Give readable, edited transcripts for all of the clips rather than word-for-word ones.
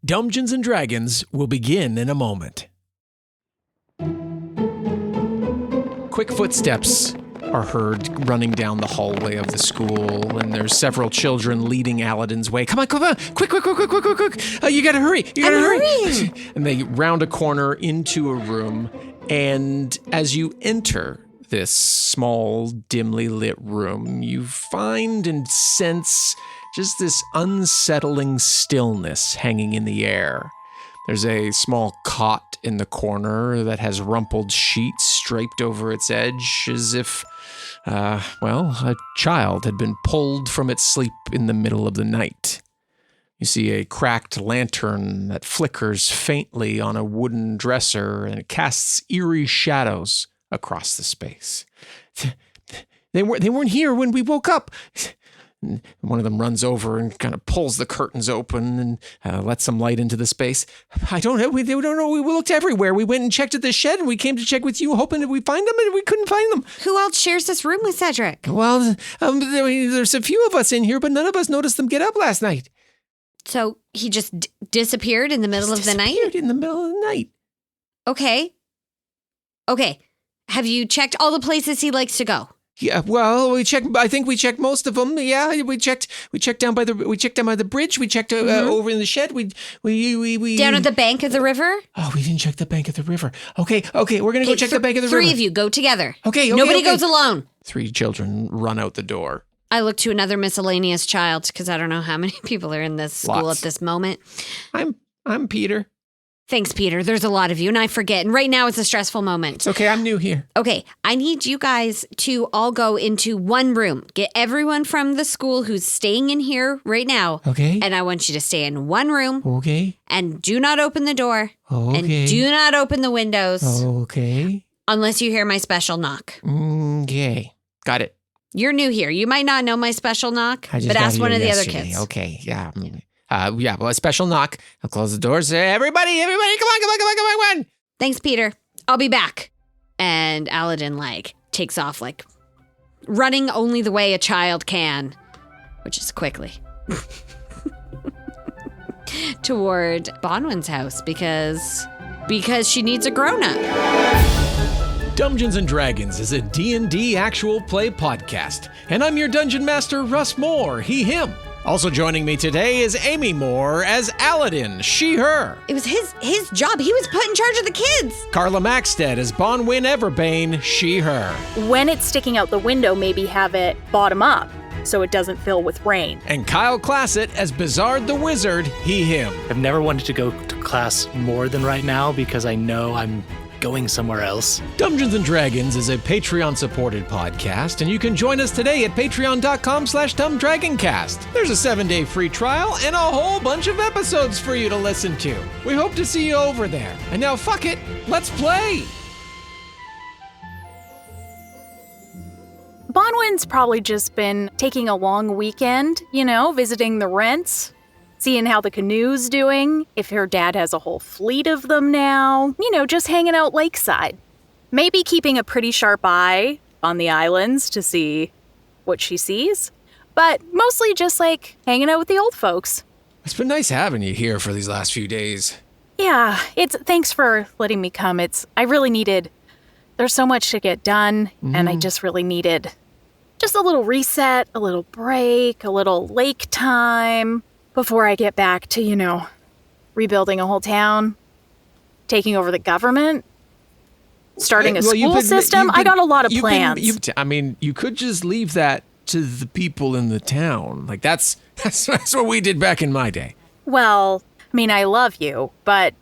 Dumbgeons and Dragons will begin in a moment. Quick footsteps are heard running down the hallway of the school, and there's several children leading Alydin's way. Come on, quick. You gotta hurry, hurry. And they round a corner into a room, and as you enter this small, dimly lit room, you find and sense just this unsettling stillness hanging in the air. There's a small cot in the corner that has rumpled sheets draped over its edge as if, a child had been pulled from its sleep in the middle of the night. You see a cracked lantern that flickers faintly on a wooden dresser and it casts eerie shadows across the space. They weren't here when we woke up. And one of them runs over and kind of pulls the curtains open and lets some light into the space. I don't know. We don't know. We looked everywhere. We went and checked at the shed, and we came to check with you, hoping that we'd find them, and we couldn't find them. Who else shares this room with Cedric? Well, there's a few of us in here, but none of us noticed them get up last night. So he just disappeared in the middle of the night? Disappeared in the middle of the night. Okay. Have you checked all the places he likes to go? Yeah, well, I think we checked most of them. Yeah, we checked down by the bridge. We checked over in the shed. We down at the bank of the river. Oh, we didn't check the bank of the river. Okay, we're gonna go check the bank of the river. Three of you go together. Okay. Nobody goes alone. 3 children run out the door. I look to another miscellaneous child because I don't know how many people are in this school Lots. at this moment. I'm Peter. Thanks, Peter. There's a lot of you, and I forget. And right now it's a stressful moment. It's okay. I'm new here. Okay, I need you guys to all go into one room. Get everyone from the school who's staying in here right now. Okay. And I want you to stay in one room. Okay. And do not open the door. Okay. And do not open the windows. Okay. Unless you hear my special knock. Okay. Got it. You're new here. You might not know my special knock, but ask one of the other kids. Okay. Yeah. Well, a special knock. I'll close the doors. Everybody, come on. Thanks, Peter. I'll be back. And Alydin, takes off, running only the way a child can, which is quickly, toward Bonwyn's house because she needs a grown-up. Dumbgeons and Dragons is a D&D actual play podcast, and I'm your Dungeon Master, Russ Moore, he, him. Also joining me today is Amy Moore as Alydin, she, her. It was his job. He was put in charge of the kids. Carla Maxted as Bonwyn Everbane, she, her. When it's sticking out the window, maybe have it bottom up so it doesn't fill with rain. And Kyle Classett as Bizard the Wizard, he, him. I've never wanted to go to class more than right now because I know I'm going somewhere else. Dumbgeons and Dragons is a Patreon-supported podcast, and you can join us today at patreon.com/dumbdragoncast. There's a 7-day free trial and a whole bunch of episodes for you to listen to. We hope to see you over there. And now, fuck it, let's play! Bonwyn's probably just been taking a long weekend, visiting the rents, seeing how the canoe's doing, if her dad has a whole fleet of them now, just hanging out lakeside. Maybe keeping a pretty sharp eye on the islands to see what she sees, but mostly just hanging out with the old folks. It's been nice having you here for these last few days. Yeah, thanks for letting me come. I really needed, there's so much to get done, and I just really needed just a little reset, a little break, a little lake time, before I get back to, rebuilding a whole town, taking over the government, starting a school system. I got a lot of plans. You could just leave that to the people in the town. That's what we did back in my day. Well, I love you, but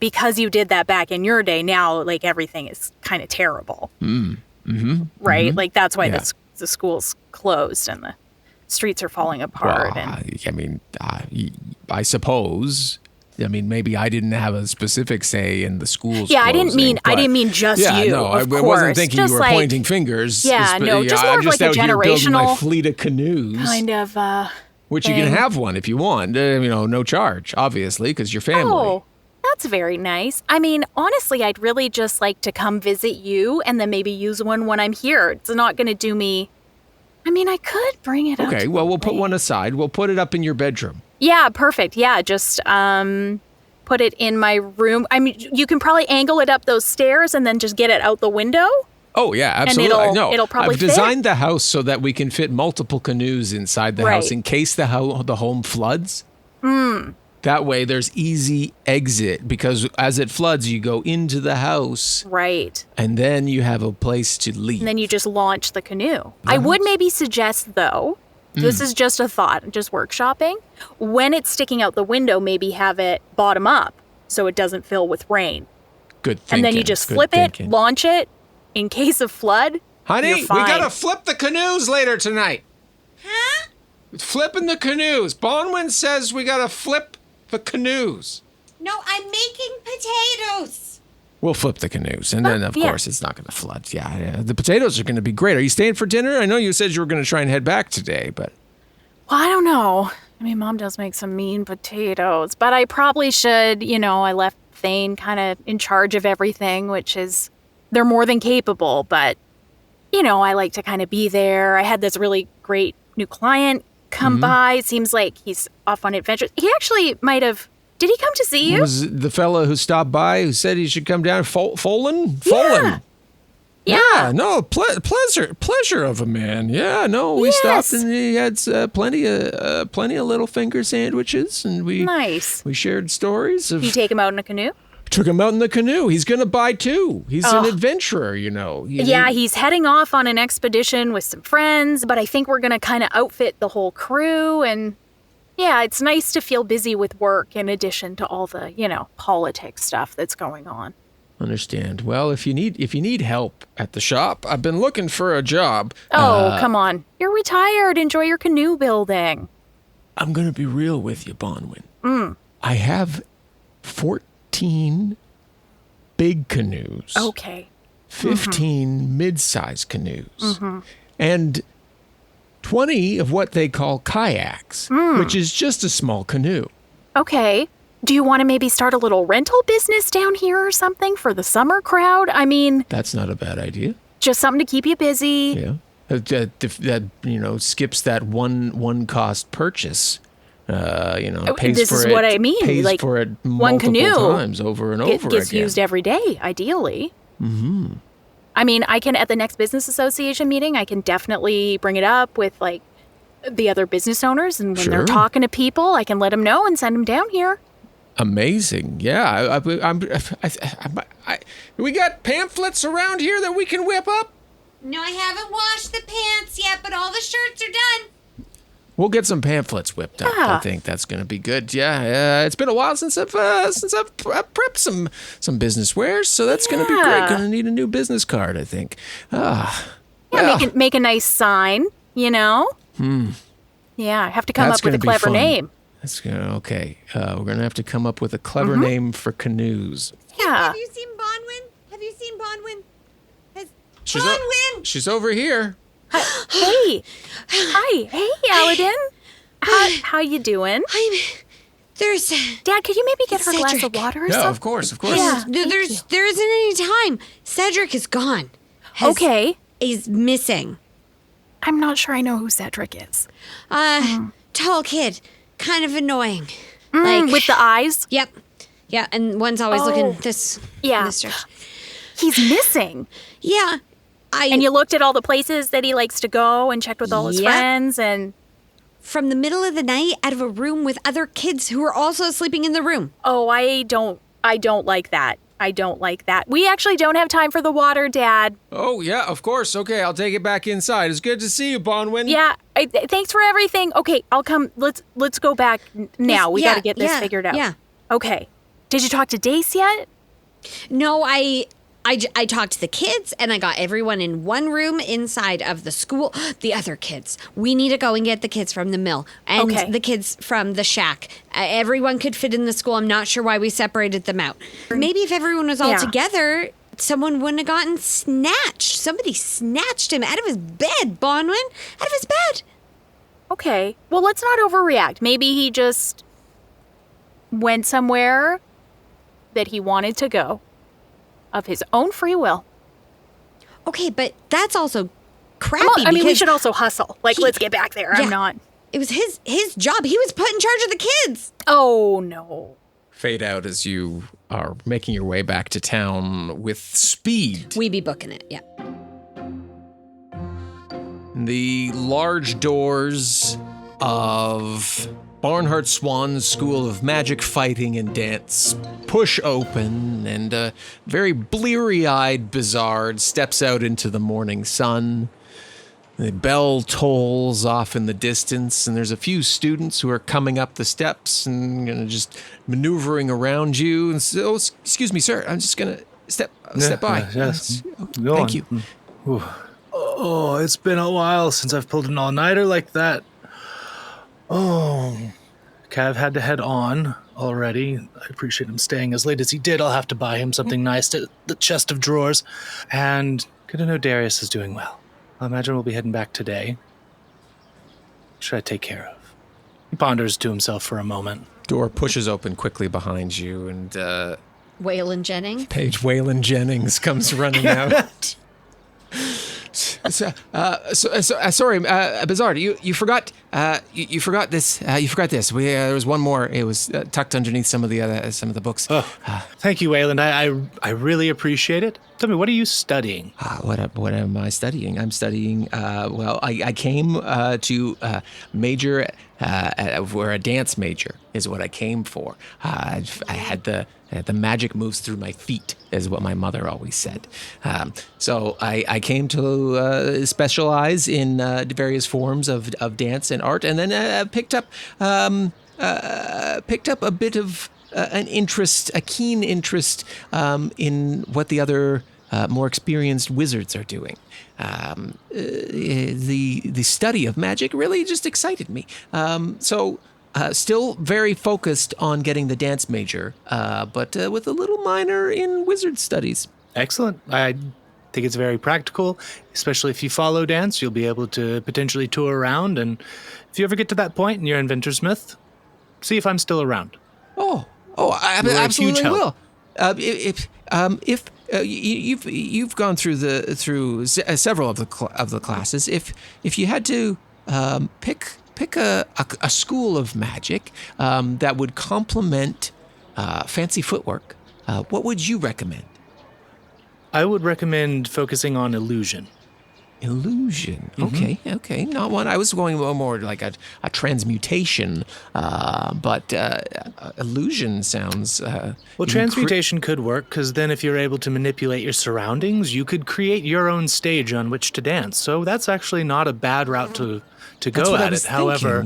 because you did that back in your day, now, everything is kind of terrible. Right? Mm-hmm. That's why the school's closed and the streets are falling apart. Well, I suppose. Maybe I didn't have a specific say in the schools. Yeah, closing, I didn't mean just you. No, of I course. wasn't thinking just you were pointing fingers. Yeah, no, just more I'm of just a out here building my generational fleet of canoes. Kind of. Which thing. you can have one if you want. No charge, obviously, because you're family. Oh, that's very nice. Honestly, I'd really just like to come visit you and then maybe use one when I'm here. It's not going to do me. I could bring it up. Okay, well, we'll put one aside. We'll put it up in your bedroom. Yeah, perfect. Yeah, just put it in my room. I mean, you can probably angle it up those stairs and then just get it out the window. Oh, yeah, absolutely. it'll probably I've fit. designed the house so that we can fit multiple canoes inside the house Right. in case the home floods. That way there's easy exit because as it floods, you go into the house Right. and then you have a place to leave. And then you just launch the canoe. I would maybe suggest, though, this is just a thought, just workshopping. When it's sticking out the window, maybe have it bottom up so it doesn't fill with rain. Good thinking. And then you just Good flip thinking. it, launch it. In case of flood, Honey, you're we fine. gotta flip the canoes later tonight. Huh? Flipping the canoes. Bonwyn says we gotta flip the canoes. No, I'm making potatoes. We'll flip the canoes, and then of yeah. course it's not gonna flood. Yeah. The potatoes are gonna be great. Are you staying for dinner? I know you said you were gonna try and head back today, but Well, I don't know. I mean, Mom does make some mean potatoes, but I probably should, I left Thane kind of in charge of everything, which is, they're more than capable, but, I like to kind of be there. I had this really great new client come by. It seems like he's off on adventures. He actually might have, did he come to see you? was it the fella who stopped by who said he should come down? Folan? Yeah. No, pleasure of a man. Yeah, no, we Yes. stopped and he had plenty of little finger sandwiches, and we Nice. shared stories of. You take him out in a canoe? Took him out in the canoe. He's gonna buy two. He's an adventurer, Yeah, he's heading off on an expedition with some friends, but I think we're going to kind of outfit the whole crew. And yeah, it's nice to feel busy with work in addition to all the, politics stuff that's going on. Understand. Well, if you need help at the shop, I've been looking for a job. Oh, come on. You're retired. Enjoy your canoe building. I'm gonna be real with you, Bonwyn. I have 14 big canoes. Okay. 15 mid-sized canoes. And 20 of what they call kayaks, which is just a small canoe. Okay. Do you want to maybe start a little rental business down here or something for the summer crowd? I mean, That's not a bad idea. just something to keep you busy. Yeah. That skips that one cost purchase. Pays this for is it, what I mean, Pays like, for it one multiple canoe times over and over Gets again. used every day, ideally. Mm-hmm. I mean, I can, at the next business association meeting, I can definitely bring it up with, the other business owners. And when they're Sure. talking to people, I can let them know and send them down here. Amazing. Yeah. We got pamphlets around here that we can whip up. No, I haven't washed the pants yet, but all the shirts are done. We'll get some pamphlets whipped up. Yeah. I think that's going to be good. Yeah, it's been a while since I've prepped some business wares, so that's going to be great. Yeah. Going to need a new business card, I think. Yeah, make a nice sign, Yeah, I have to come That's up with a gonna be clever fun. name. That's okay. We're going to have to come up with a clever name for canoes. Yeah. Have you seen Bonwyn? Have you seen Bonwyn? She's Bonwyn! she's over here. Hey. Hi. Hey, Alydin. How you doing? There's Dad, could you maybe get her a glass of Cedric. water or Yeah, something? of course. Yeah. there isn't any time. Cedric is gone. Okay. He's missing. I'm not sure I know who Cedric is. Tall kid, kind of annoying. With the eyes? Yep. Yeah, and one's always looking this. Yeah. This direction. He's missing. Yeah. And you looked at all the places that he likes to go and checked with all his Yep. friends and from the middle of the night out of a room with other kids who are also sleeping in the room. oh, I don't like that. I don't like that. We actually don't have time for the water, Dad. Oh, yeah, of course. Okay, I'll take it back inside. It's good to see you, Bonwyn. Yeah, thanks for everything. Okay, I'll come. Let's go back now. We got to Yeah, get this yeah, figured out. yeah. Okay. Did you talk to Dace yet? No, I talked to the kids and I got everyone in one room inside of the school. The other kids. We need to go and get the kids from the mill and Okay. the kids from the shack. Everyone could fit in the school. I'm not sure why we separated them out. Maybe if everyone was all Yeah. together, someone wouldn't have gotten snatched. Somebody snatched him out of his bed, Bonwyn. Out of his bed. Okay. Well, let's not overreact. Maybe he just went somewhere that he wanted to go of his own free will. Okay, but that's also crappy. I mean, we because should also hustle. Let's get back there. Yeah. I'm not. It was his job. He was put in charge of the kids. Oh, no. Fade out as you are making your way back to town with speed. We be booking it, yeah. The large doors of Barnhart Swan's School of Magic, Fighting, and Dance push open, and a very bleary-eyed Bizard steps out into the morning sun. The bell tolls off in the distance, and there's a few students who are coming up the steps and just maneuvering around you. And so, excuse me, sir, I'm just gonna step by. Yes. Go Thank on. you. Ooh. Oh, it's been a while since I've pulled an all-nighter like that. Oh, Cav had to head on already. I appreciate him staying as late as he did. I'll have to buy him something nice to the chest of drawers. And good to know Darius is doing well. I imagine we'll be heading back today. What should I take care of? He ponders to himself for a moment. Door pushes open quickly behind you, and Waylon Jennings. Page Waylon Jennings comes running out. Sorry, Bizard, you forgot. You forgot this. You forgot this. There was one more. It was tucked underneath some of the books. Oh, thank you, Wayland. I really appreciate it. Tell me, what are you studying? What am I studying? I'm studying. I came to major. We're a dance major is what I came for. I had the magic moves through my feet, is what my mother always said. So I came to specialize in various forms of dance and art, and then picked up a bit of a keen interest in what the other more experienced wizards are doing. The study of magic really just excited me. Still very focused on getting the dance major, but with a little minor in wizard studies. Excellent. I think it's very practical, especially if you follow dance. You'll be able to potentially tour around, and if you ever get to that point and you're in Ventersmith, see if I'm still around. I You're a huge absolutely help. will. If you've gone through several of the classes, if you had to pick a school of magic that would complement fancy footwork, what would you recommend? I would recommend focusing on illusion. Illusion. Okay. Not one. I was going more like a transmutation, but illusion sounds. Well, transmutation could work, because then if you're able to manipulate your surroundings, you could create your own stage on which to dance. So that's actually not a bad route to go at it. However,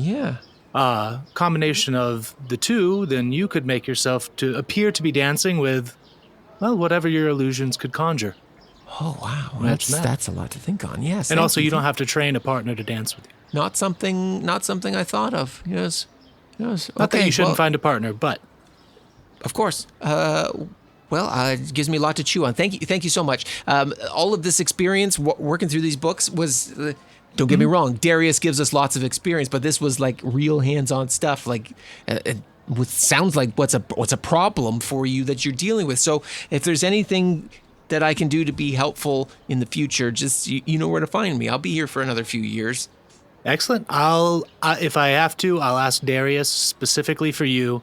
combination of the two, then you could make yourself to appear to be dancing with, well, whatever your illusions could conjure. Oh wow, Imagine that's a lot to think on. Yes, and also you don't have to train a partner to dance with you. Not something I thought of. Yes. Not that you shouldn't find a partner, but of course. It gives me a lot to chew on. Thank you so much. All of this experience working through these books was. Don't get me wrong, Darius gives us lots of experience, but this was like real hands-on stuff. Like, sounds like what's a problem for you that you're dealing with. So if there's anything that I can do to be helpful in the future, just you know where to find me. I'll be here for another few years. excellent. If I have to, I'll ask Darius specifically for you.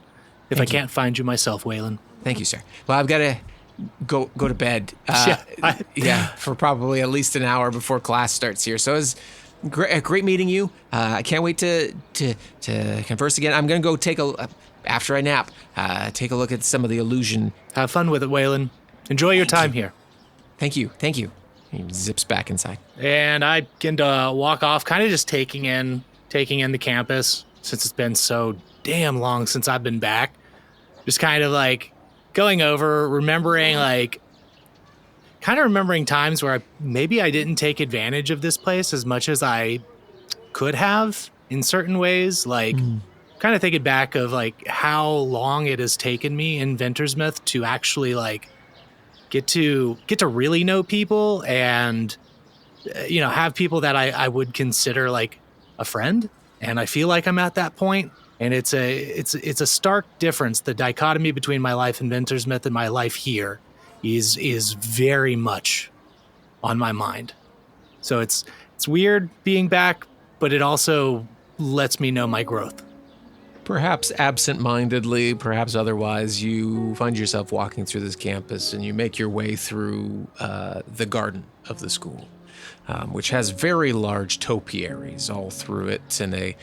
If I can't find you myself, Waylon. Thank you, sir. Well, I've got to go to bed. For probably at least an hour before class starts here. So it was great meeting you. I can't wait to converse again. I'm gonna go after I nap, take a look at some of the illusion. Have fun with it, Waylon. Enjoy your time here. Thank you. He zips back inside. And I begin to walk off, kind of just taking in the campus, since it's been so damn long since I've been back. Just kind of like going over, remembering times where maybe I didn't take advantage of this place as much as I could have in certain ways. Kind of thinking back of how long it has taken me in Ventersmith to actually get to really know people and have people that I would consider like a friend. And I feel like I'm at that point. And it's a stark difference. The dichotomy between my life in Ventersmith and my life here is very much on my mind. So it's weird being back, but it also lets me know my growth. Perhaps absent-mindedly, perhaps otherwise, you find yourself walking through this campus and you make your way through the garden of the school, which has very large topiaries all through it and a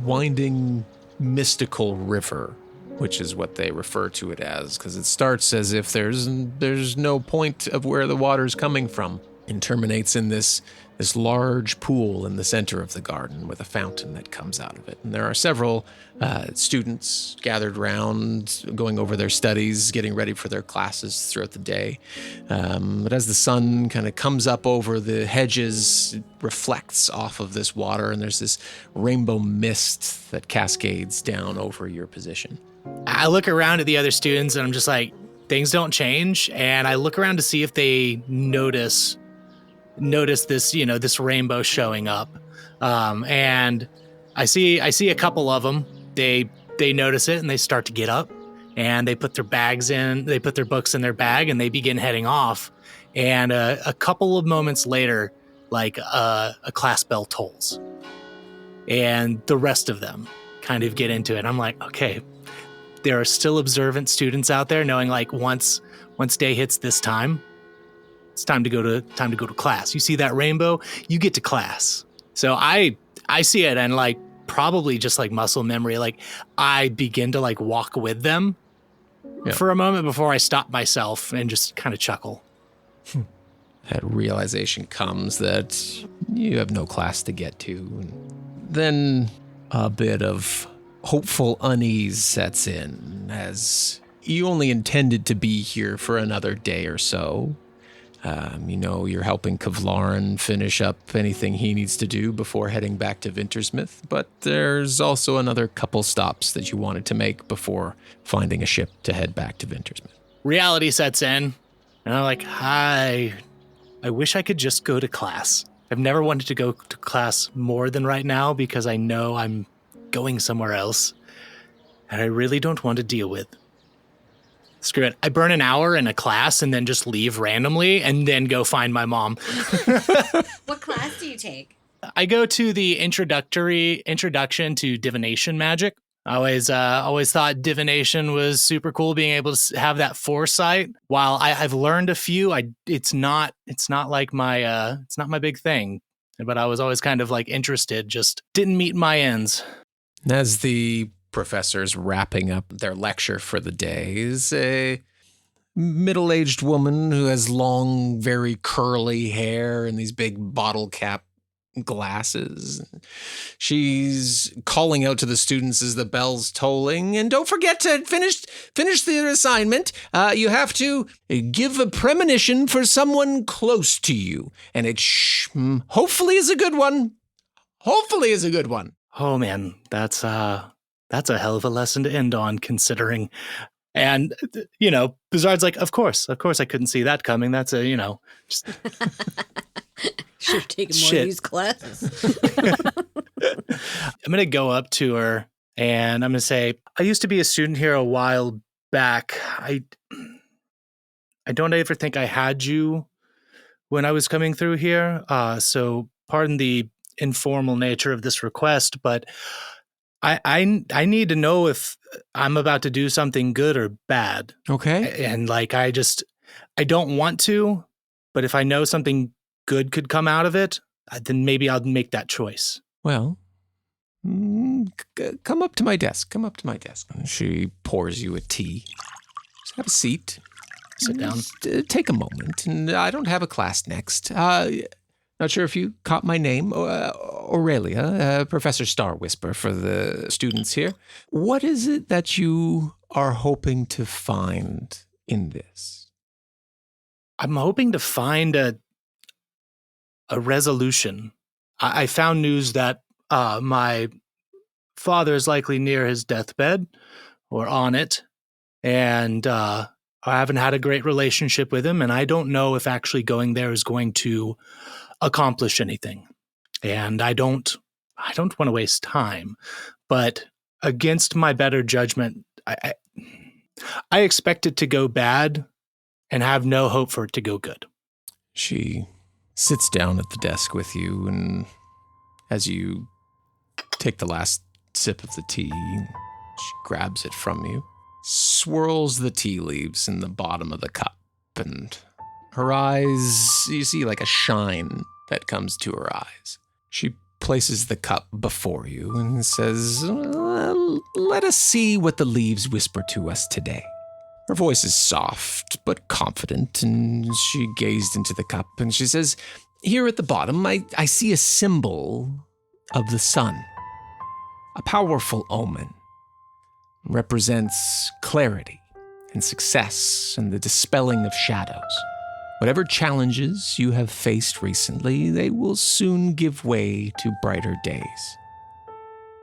winding mystical river, which is what they refer to it as, because it starts as if there's no point of where the water's coming from and terminates in this large pool in the center of the garden with a fountain that comes out of it. And there are several students gathered around, going over their studies, getting ready for their classes throughout the day. But as the sun kind of comes up over the hedges, it reflects off of this water, and there's this rainbow mist that cascades down over your position. I look around at the other students and I'm just like, things don't change. And I look around to see if they notice this, this rainbow showing up. And I see a couple of them. They notice it and they start to get up and they put their books in their bag and they begin heading off. And a couple of moments later, like a class bell tolls and the rest of them kind of get into it. I'm like, okay, there are still observant students out there knowing like once day hits this time, it's time to go to class. You see that rainbow, you get to class. So I see it and like probably just like muscle memory, like I begin to like walk with them for a moment before I stop myself and just kind of chuckle. That realization comes that you have no class to get to. And then a bit of hopeful unease sets in as you only intended to be here for another day or so. You're helping Kevlarin finish up anything he needs to do before heading back to Wintersmith, but there's also another couple stops that you wanted to make before finding a ship to head back to Wintersmith. Reality sets in, and I'm like, I wish I could just go to class. I've never wanted to go to class more than right now because I know I'm going somewhere else, and I really don't want to deal with. Screw it. I burn an hour in a class and then just leave randomly and then go find my mom. What class do you take? I go to the introduction to divination magic. I always thought divination was super cool, being able to have that foresight. While I've learned a few, it's not like it's not my big thing. But I was always kind of like interested, just didn't meet my ends. As the professors wrapping up their lecture for the day is a middle-aged woman who has long, very curly hair and these big bottle cap glasses. She's calling out to the students as the bell's tolling, and don't forget to finish the assignment. You have to give a premonition for someone close to you, and it hopefully is a good one. Hopefully is a good one. Oh man, that's a hell of a lesson to end on, considering. And, Bizard's like, of course, I couldn't see that coming. That's just... Should have taken more of these classes. I'm going to go up to her and I'm going to say, I used to be a student here a while back. I don't ever think I had you when I was coming through here. So pardon the informal nature of this request, but I need to know if I'm about to do something good or bad. Okay. And like, I don't want to, but if I know something good could come out of it, then maybe I'll make that choice. Well, come up to my desk. She pours you a tea. Just have a seat. Sit down. Just, take a moment. And I don't have a class next. Not sure if you caught my name, Aurelia, Professor Star Whisper for the students here. What is it that you are hoping to find in this? I'm hoping to find a resolution. I found news that my father is likely near his deathbed or on it, and I haven't had a great relationship with him, and I don't know if actually going there is going to accomplish anything. And I don't want to waste time, but against my better judgment, I expect it to go bad and have no hope for it to go good. She sits down at the desk with you, and as you take the last sip of the tea. She grabs it from you, swirls the tea leaves in the bottom of the cup, and her eyes, you see like a shine that comes to her eyes. She places the cup before you and says, let us see what the leaves whisper to us today. Her voice is soft but confident, and she gazed into the cup and she says, here at the bottom, I see a symbol of the sun. A powerful omen. Represents clarity and success and the dispelling of shadows. Whatever challenges you have faced recently, they will soon give way to brighter days.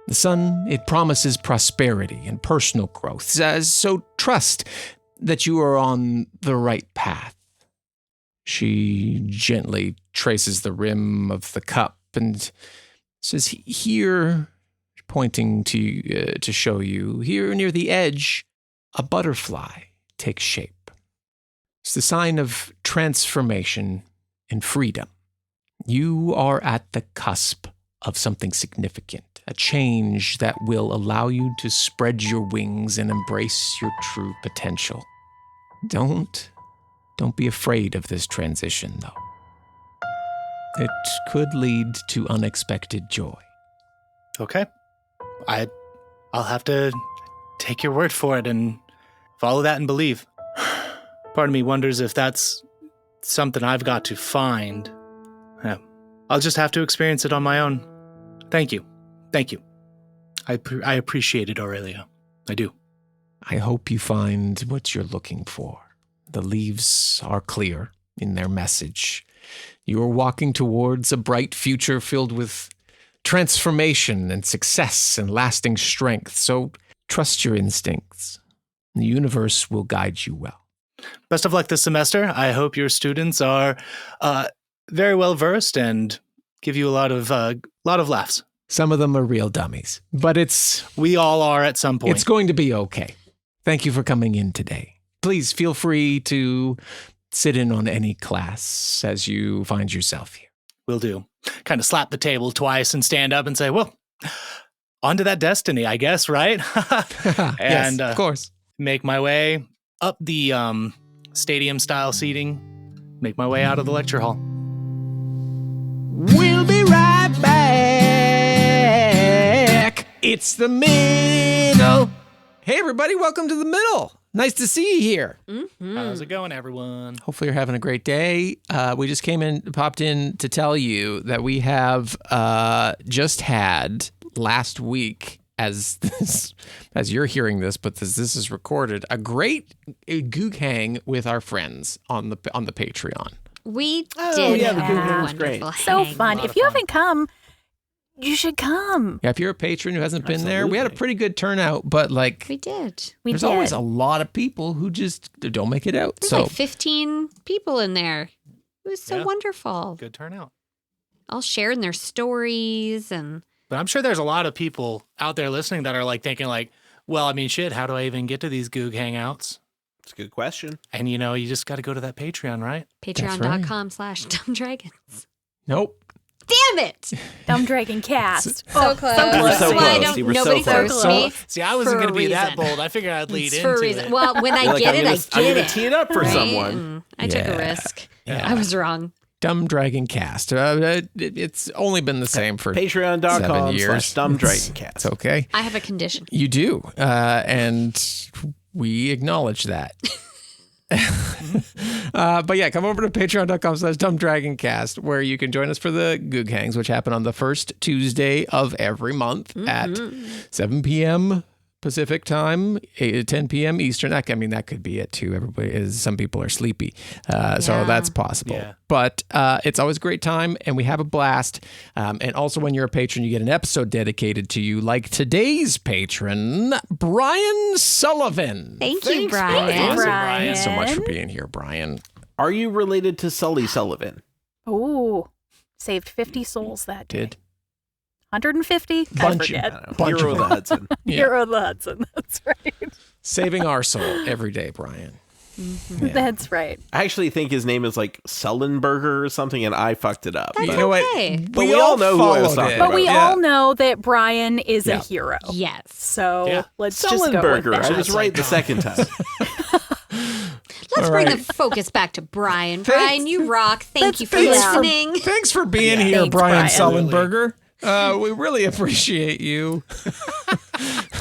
The sun, it promises prosperity and personal growth, so trust that you are on the right path. She gently traces the rim of the cup and says, here, pointing to show you, here near the edge, a butterfly takes shape. It's the sign of transformation and freedom. You are at the cusp of something significant, a change that will allow you to spread your wings and embrace your true potential. Don't be afraid of this transition, though. It could lead to unexpected joy. Okay. I'll have to take your word for it and follow that and believe. Part of me wonders if that's something I've got to find. Yeah. I'll just have to experience it on my own. Thank you. Thank you. I appreciate it, Aurelia. I do. I hope you find what you're looking for. The leaves are clear in their message. You are walking towards a bright future filled with transformation and success and lasting strength. So trust your instincts. The universe will guide you well. Best of luck this semester. I hope your students are very well versed and give you a lot of laughs. Some of them are real dummies, but we all are at some point. It's going to be okay. Thank you for coming in today. Please feel free to sit in on any class as you find yourself here. Will do. Kind of slap the table twice and stand up and say, well, on to that destiny, I guess, right? Yes, of course. Make my way up the stadium-style seating, make my way out of the lecture hall. We'll be right back. It's the middle. Hey, everybody, welcome to the middle. Nice to see you here. Mm-hmm. How's it going, everyone? Hopefully you're having a great day. We just popped in to tell you that we have just had last week, as you're hearing this, but this is recorded, a great goog hang with our friends on the Patreon. We did the have Goog a Hang was great. wonderful So hang. fun. If you haven't come, you should come. Yeah, if you're a patron who hasn't been there, we had a Absolutely. pretty good turnout, but like We did. there's always a lot of people who just don't make it out. There's So like 15 people in there. It was so Yeah. wonderful. Good turnout. All sharing their stories and But I'm sure there's a lot of people out there listening that are like thinking like, well, I mean, shit, how do I even get to these Goog Hangouts? It's a good question. And, you just got to go to that Patreon, right? patreon.com/dumbdragons. nope. Damn it! Dumb Dragon Cast. So close. so You were That's so why I close. don't, You were so nobody close. throws me. See, I wasn't For going to a be that reason. bold. I figured I'd lead It's into for a reason. it. Well, when I You're like, get I'm it, gonna, I I'm get gonna it. tee it up for Right? someone. I took Yeah. a risk. Yeah. I was wrong. Dumb Dragon Cast. It's only been the same for 7 years. Patreon.com/dumbdragoncast. It's okay. I have a condition. You do, and we acknowledge that. But yeah, come over to patreon.com/dumbdragoncast, where you can join us for the Goog Hangs, which happen on the first Tuesday of every month at 7 p.m. Pacific time, 10 p.m. Eastern. That could be it too. Some people are sleepy, so that's possible. Yeah. But it's always a great time, and we have a blast. And also, when you're a patron, you get an episode dedicated to you, like today's patron, Brian Sullivan. Thank you, Thanks, Brian. Awesome, Brian. Thanks so much for being here, Brian. Are you related to Sully Sullivan? Ooh, saved 50 souls that day. Did 150? I Bunch- forget. I don't know. Bunch Hero of of the Hudson. Yeah. Hero of the Hudson. That's right. Saving our soul every day, Brian. Yeah. That's right. I actually think his name is like Sullenberger or something, and I fucked it up. That's But, You know what? okay. but we all know who I was followed talking it. about. But we Yeah. all know that Brian is Yeah. a hero. Yes. So Yeah. let's just go with Sullenberger. that. I was right the second time. Let's All bring right. the focus back to Brian. Brian, you rock. Thank you for thanks for- listening. Thanks for being here, Thanks, Brian Brian. Sullenberger. We really appreciate you.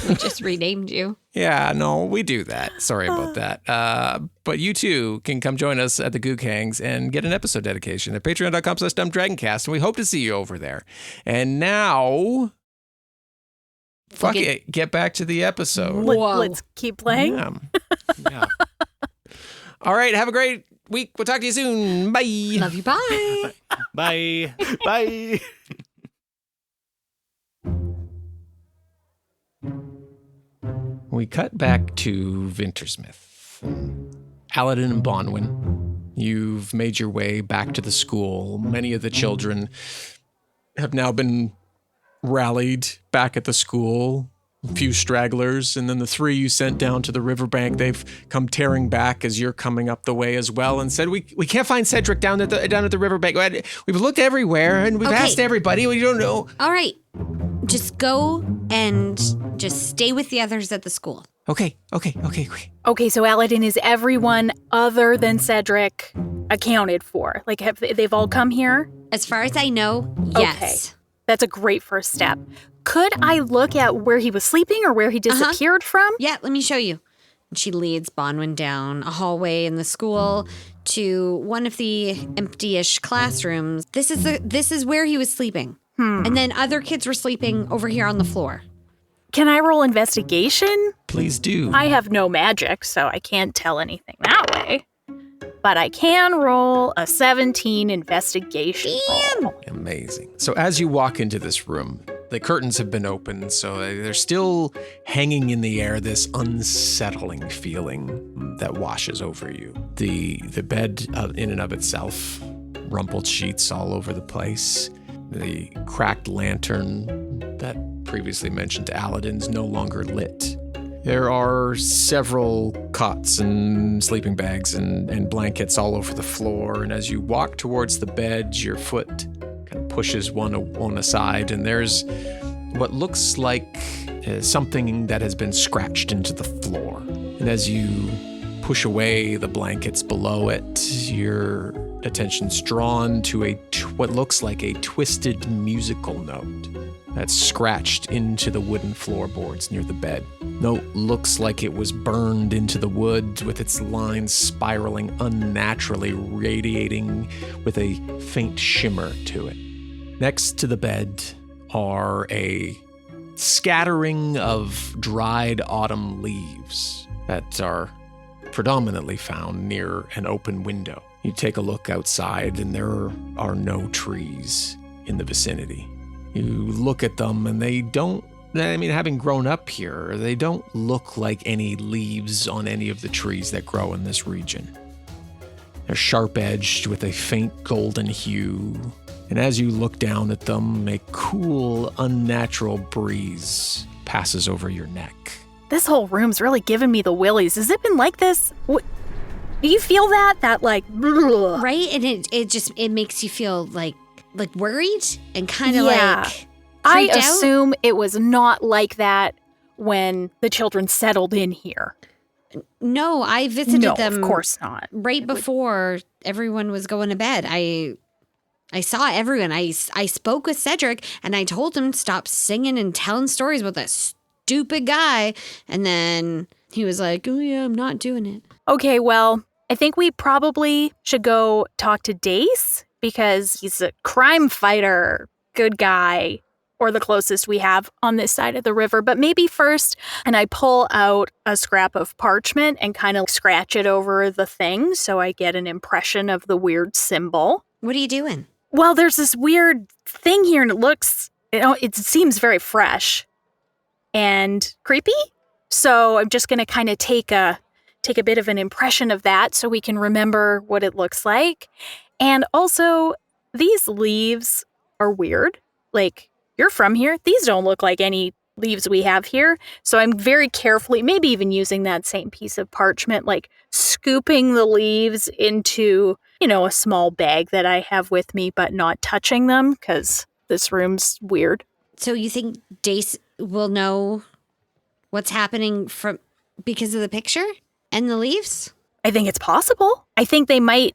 We just renamed you. Yeah, no, we do that. Sorry about that. But you too can come join us at the Gook Hangs and get an episode dedication at patreon.com/dumbdragoncast. And we hope to see you over there. And now, fuck it, get back to the episode. Whoa. Let's keep playing. Yeah. Yeah. All right, have a great week. We'll talk to you soon. Bye. Love you. Bye. Bye. Bye. We cut back to Vintersmith. Alydin and Bonwyn, you've made your way back to the school. Many of the children have now been rallied back at the school. A few stragglers, and then the three you sent down to the riverbank, they've come tearing back as you're coming up the way as well and said, we can't find Cedric down at the riverbank. We've looked everywhere and we've Okay. asked everybody. We don't know. All right. Just go and just stay with the others at the school. Okay. Okay, so Alydin, is everyone other than Cedric accounted for? Like, they've all come here? As far as I know, yes. That's a great first step. Could I look at where he was sleeping or where he disappeared from? Yeah, let me show you. And she leads Bonwyn down a hallway in the school to one of the empty-ish classrooms. This is where he was sleeping. And then other kids were sleeping over here on the floor. Can I roll investigation? Please do. I have no magic, so I can't tell anything that way. But I can roll a 17 investigation roll. Amazing. So as you walk into this room, the curtains have been opened, so they're still hanging in the air, this unsettling feeling that washes over you. The bed in and of itself, rumpled sheets all over the place. The cracked lantern that previously mentioned to Alydin's no longer lit. There are several cots and sleeping bags and blankets all over the floor, and as you walk towards the bed, your foot kind of pushes one aside, and there's what looks like something that has been scratched into the floor. And as you push away the blankets below it, your attention's drawn to what looks like a twisted musical note that's scratched into the wooden floorboards near the bed. Note looks like it was burned into the wood with its lines spiraling unnaturally, radiating with a faint shimmer to it. Next to the bed are a scattering of dried autumn leaves that are predominantly found near an open window. You take a look outside and there are no trees in the vicinity. You look at them and they don't, having grown up here, they don't look like any leaves on any of the trees that grow in this region. They're sharp-edged with a faint golden hue, and as you look down at them, a cool, unnatural breeze passes over your neck. This whole room's really giving me the willies. Has it been like this? Do you feel that? That like, bleh. Right? And it makes you feel like worried and kind of Yeah. like I freaked out. assume it was not like that when the children settled in here. No, I visited No, them of course not. right before everyone was going to bed. I saw everyone. I spoke with Cedric and I told him to stop singing and telling stories about that stupid guy. And then he was like, "Oh yeah, I'm not doing it." Okay, well, I think we probably should go talk to Dace because he's a crime fighter, good guy, or the closest we have on this side of the river. But maybe first, and I pull out a scrap of parchment and kind of scratch it over the thing so I get an impression of the weird symbol. What are you doing? Well, there's this weird thing here and it seems very fresh and creepy. So I'm just going to kind of take a bit of an impression of that so we can remember what it looks like. And also, these leaves are weird. Like, you're from here. These don't look like any leaves we have here. So I'm very carefully, maybe even using that same piece of parchment, like scooping the leaves into, a small bag that I have with me, but not touching them because this room's weird. So you think Dace will know what's happening because of the picture and the leaves? I think it's possible. I think they might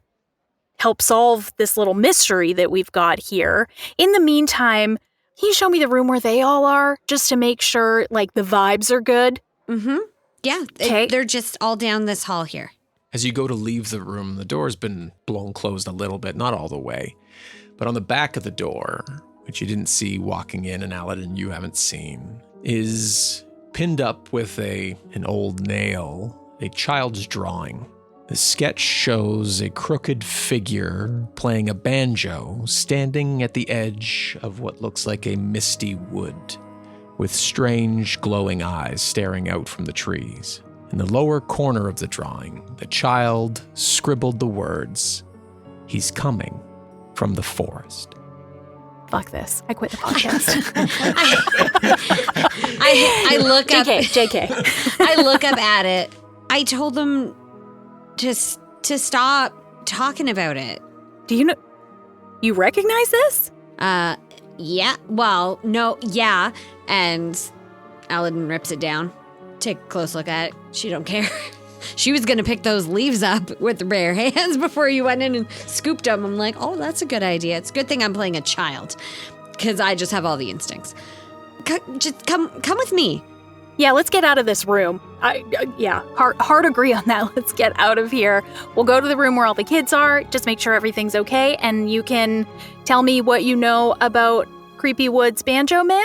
help solve this little mystery that we've got here. In the meantime, can you show me the room where they all are just to make sure, like, the vibes are good? Mm-hmm. Yeah. Okay. They're just all down this hall here. As you go to leave the room, the door's been blown closed a little bit, not all the way. But on the back of the door, which you didn't see walking in, and Alydin you haven't seen, is pinned up with an old nail, a child's drawing. The sketch shows a crooked figure playing a banjo standing at the edge of what looks like a misty wood, with strange glowing eyes staring out from the trees. In the lower corner of the drawing, the child scribbled the words, "He's coming from the forest." Fuck this. I quit the podcast. I look up. JK. I look up at it. I told them to stop talking about it. Do you know? You recognize this? Yeah. Well, no. Yeah. And Alydin rips it down. Take a close look at it. She don't care. She was gonna pick those leaves up with bare hands before you went in and scooped them. I'm like, oh, that's a good idea. It's a good thing I'm playing a child, because I just have all the instincts. Just come with me. Yeah, let's get out of this room. Hard agree on that. Let's get out of here. We'll go to the room where all the kids are. Just make sure everything's okay, and you can tell me what you know about Creepy Woods Banjo Man.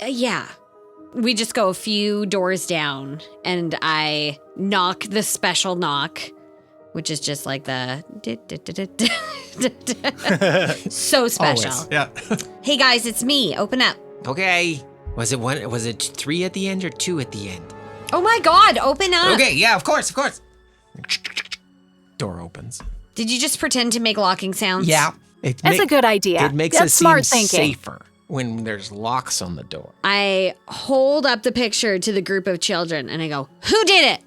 Yeah. We just go a few doors down, and I knock the special knock, which is just like the so special. Always. Yeah. Hey guys, it's me. Open up. Okay. Was it 3 at the end or 2 at the end? Oh my God, open up. Okay, yeah, of course. Door opens. Did you just pretend to make locking sounds? Yeah. That's a good idea. It makes That's it smart seem thinking. safer when there's locks on the door. I hold up the picture to the group of children and I go, who did it?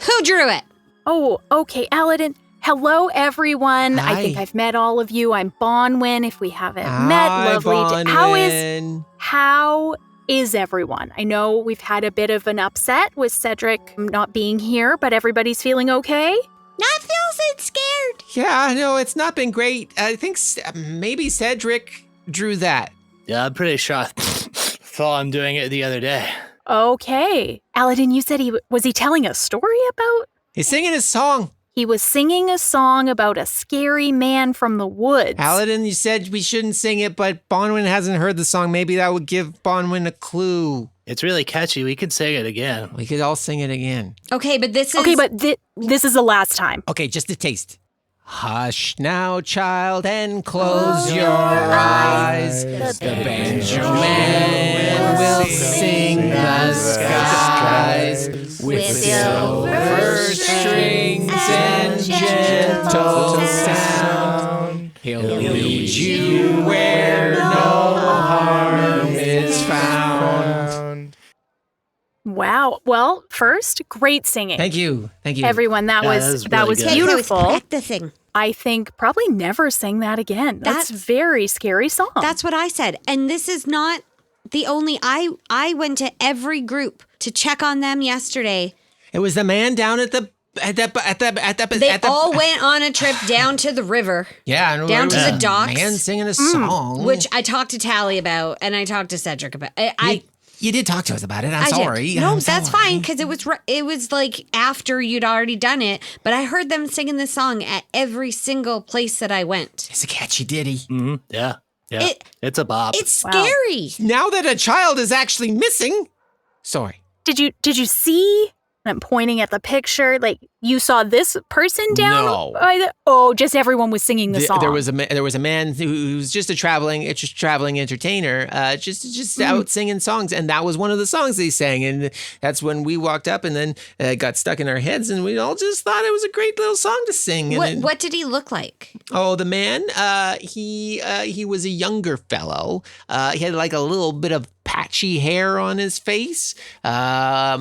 Who drew it? Oh, okay, Alydin. Hello, everyone. Hi. I think I've met all of you. I'm Bonwyn. If we haven't Hi, met, lovely. Bonwyn. How is everyone? I know we've had a bit of an upset with Cedric not being here, but everybody's feeling okay? Not feels scared. Yeah, no, it's not been great. I think maybe Cedric drew that. Yeah, I'm pretty sure I thought I'm doing it the other day. Okay. Alydin, you said was he telling a story about? He's singing his song. He was singing a song about a scary man from the woods. Alydin, you said we shouldn't sing it, but Bonwyn hasn't heard the song. Maybe that would give Bonwyn a clue. It's really catchy. We can sing it again. We could all sing it again. Okay, but this is... Okay, but this is the last time. Okay, just a taste. Hush now, child, and close your eyes. The Banjo Man will sing the skies with silver strings and gentle sound. He'll lead you where no harm is found. Wow. Well, first, great singing. Thank you. Everyone, that Yeah, was that was really good. beautiful. practicing. I think probably never sing that again. That's That's- very scary song. That's what I said. And this is not the only... I went to every group to check on them yesterday. It was the man down at the They all went on a trip down to the river, yeah, I know, down to there was the a docks. Man singing a song, which I talked to Tally about, and I talked to Cedric about. you did talk to us about it. I'm I sorry. did. No, I'm that's sorry. fine because it was like after you'd already done it. But I heard them singing this song at every single place that I went. It's a catchy ditty. Mm-hmm. Yeah. It's a bop. It's Wow. scary. Now that a child is actually missing, sorry. Did you see? I'm pointing at the picture. Like you saw this person down. No. Just everyone was singing the song. There was a man who's just a traveling entertainer, just out singing songs, and that was one of the songs they sang, and that's when we walked up, and then it got stuck in our heads, and we all just thought it was a great little song to sing. And What did he look like? Oh, the man, he was a younger fellow. He had like a little bit of patchy hair on his face.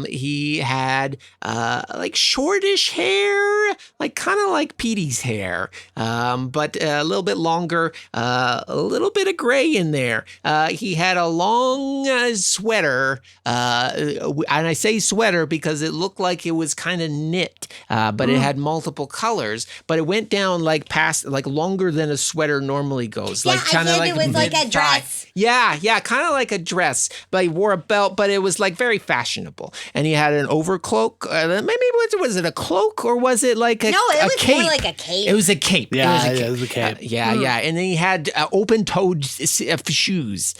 He had like shortish hair, like kind of like Petey's hair, but a little bit longer, a little bit of gray in there. He had a long sweater, and I say sweater because it looked like it was kind of knit, but it had multiple colors, but it went down like past, like longer than a sweater normally goes. Yeah, like kind of like it was like a mid-thigh. dress. Yeah, kind of like a dress, but he wore a belt, but it was like very fashionable. And he had an overcloak. Maybe was it a cloak or was it like a No, it a was cape? more like a cape. It was a cape. Yeah, it was a cape. Yeah. And then he had open-toed shoes,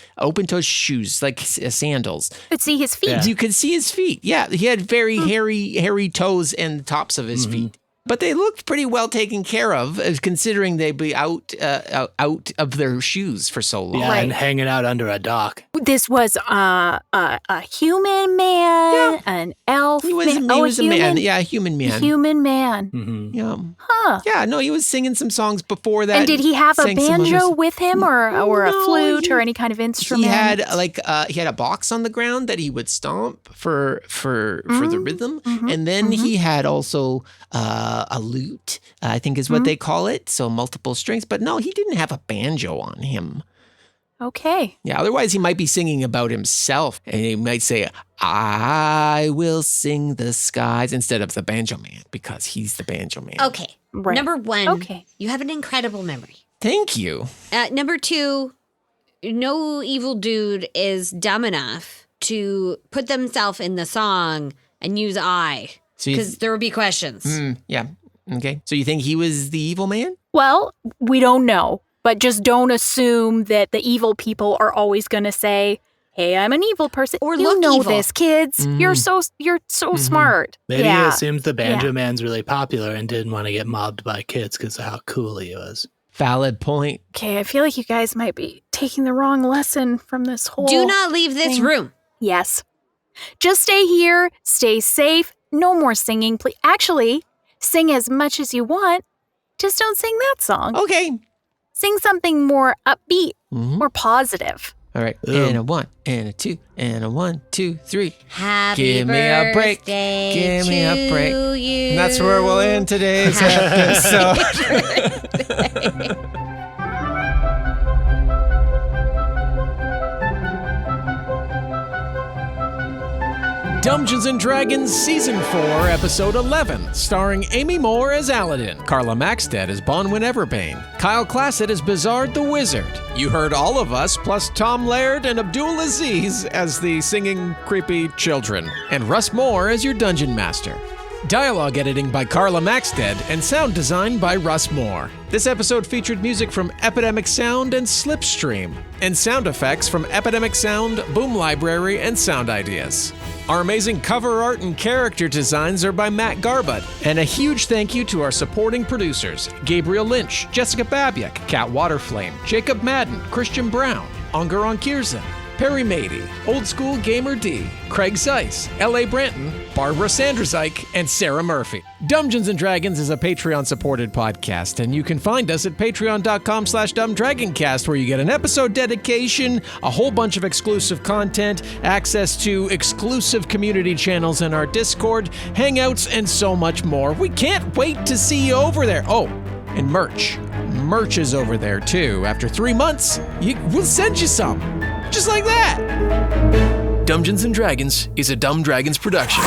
like sandals. Could see his feet. Yeah. You could see his feet. Yeah, he had very hairy toes and the tops of his feet. But they looked pretty well taken care of, considering they'd be out of their shoes for so long. Yeah, Right. and hanging out under a dock. This was a human man, an elf. He was, man. he was a man. human, Yeah, a human man. Human man. Hmm. Yeah. Huh. Yeah, no, he was singing some songs before that. And did he have a sang some banjo others. with him, or a No, flute, he- or any kind of instrument? He had he had a box on the ground that he would stomp for the rhythm, and then he had also a lute, I think is what they call it, so multiple strings. But no, he didn't have a banjo on him. Okay. Yeah, otherwise he might be singing about himself, and he might say, "I will sing the skies," instead of the Banjo Man, because he's the Banjo Man. Okay. Right. Number 1, Okay. you have an incredible memory. Thank you. Number 2, no evil dude is dumb enough to put themselves in the song and use I, So you- because there would be questions. Yeah. Okay. So you think he was the evil man? Well, we don't know, but just don't assume that the evil people are always going to say, "Hey, I'm an evil person." Or you look know evil. this, kids. You're so smart. Maybe yeah. he assumed the Banjo Yeah. Man's really popular and didn't want to get mobbed by kids because of how cool he was. Valid point. Okay, I feel like you guys might be taking the wrong lesson from this whole. Do not leave this thing. room. Yes. Just stay here. Stay safe. No more singing, please. Actually, sing as much as you want. Just don't sing that song. Okay. Sing something more upbeat, Mhm. more positive. All right. Ooh. And a 1, and a 2, and a 1, 2, 3. Happy Give me a break. birthday Give me a break. to you. And that's where we'll end today's episode. Dungeons & Dragons Season 4, Episode 11, starring Amy Moore as Alydin, Carla Maxted as Bonwyn Everbane, Kyle Classett as Bizard the Wizard. You heard all of us, plus Tom Laird and Abdul Aziz as the singing creepy children, and Russ Moore as your Dungeon Master. Dialogue editing by Carla Maxted and sound design by Russ Moore. This episode featured music from Epidemic Sound and Slipstream, and sound effects from Epidemic Sound, Boom Library, and Sound Ideas. Our amazing cover art and character designs are by Matt Garbut. And a huge thank you to our supporting producers, Gabriel Lynch, Jessica Babiak, Kat Waterflame, Jacob Madden, Christian Brown, Ungaron Kierzan, Perry Mady, Old School Gamer D, Craig Zeiss, L.A. Branton, Barbara Sanderzyk, and Sarah Murphy. Dungeons & Dragons is a Patreon-supported podcast, and you can find us at patreon.com/dumbdragoncast, where you get an episode dedication, a whole bunch of exclusive content, access to exclusive community channels in our Discord, hangouts, and so much more. We can't wait to see you over there. Oh, and merch. Merch is over there, too. After 3 months, we'll send you some. Just like that. Dungeons & Dragons is a Dumb Dragons production.